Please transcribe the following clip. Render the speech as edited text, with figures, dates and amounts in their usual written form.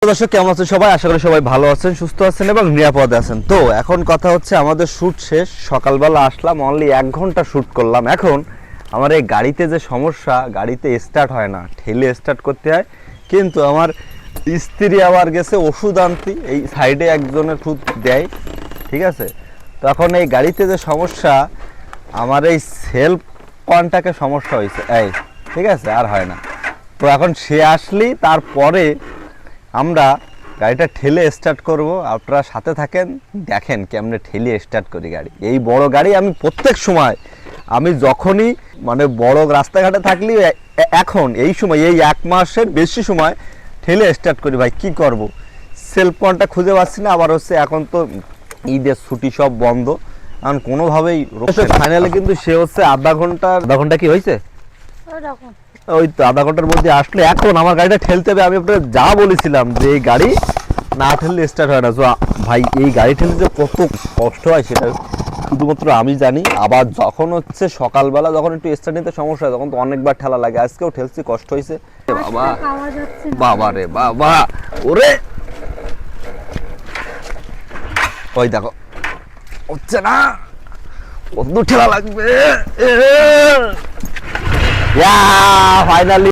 দর্শক, কেমন আছেন সবাই? আশা করি সবাই ভালো আছেন, সুস্থ আছেন এবং নিরাপদে আছেন। তো এখন কথা হচ্ছে, আমাদের শ্যুট শেষ, সকালবেলা আসলাম, অনলি 1 ঘন্টা শ্যুট করলাম। এখন আমার এই গাড়িতে যে সমস্যা, গাড়িতে স্টার্ট হয় না, ঠেলে স্টার্ট করতে হয়। কিন্তু আমার স্ত্রী আবার গেছে ওষুধ আনতে, এই সাইডে একজনের ওষুধ দেয়, ঠিক আছে। তখন এই গাড়িতে যে সমস্যা, আমার এই সেলফ কন্টাক্টে সমস্যা হয়েছে, এই ঠিক আছে, আর হয় না। তো এখন সে আসলি তারপরে আমরা গাড়িটা ঠেলে স্টার্ট করব। আপনারা সাথে থাকেন, দেখেন কেমনে ঠেলে স্টার্ট করি গাড়ি। এই বড় গাড়ি আমি প্রত্যেক সময়, আমি যখনই মানে বড় রাস্তাঘাটে থাকলে, এখন এই সময় এই 1 মাসের বেশি সময় ঠেলে স্টার্ট করি। ভাই কি করব, সেলফ পয়েন্টটা খুঁজে পাচ্ছি না। আবার হচ্ছে এখন তো ঈদের ছুটি সব বন্ধ, কারণ কোনোভাবেই ফাইনালে কিন্তু সে হচ্ছে আধা ঘন্টা কি হয়েছে, ওই তো আধা ঘন্টার মধ্যে আসলে। এখন আমার গাড়িটা ঠেলতে হবে। আমি আপনাকে যা বলেছিলাম যে এই গাড়ি না ঠেললে স্টার্ট হয় না। তো ভাই এই গাড়ি ঠেলতে যে কত কষ্ট হয় সেটা শুধুমাত্র আমি জানি। আবার যখন হচ্ছে সকালবেলা যখন একটু স্টার্ট নিতে সমস্যা হয়, তখন তো অনেকবার ঠেলা লাগে। আজকেও ঠেলছি, কষ্ট হয়েছে। বাবা বাবা রে বাবা, ওরে ওই দেখো হচ্ছে না, কত ঠেলা লাগবে। ফাইনালি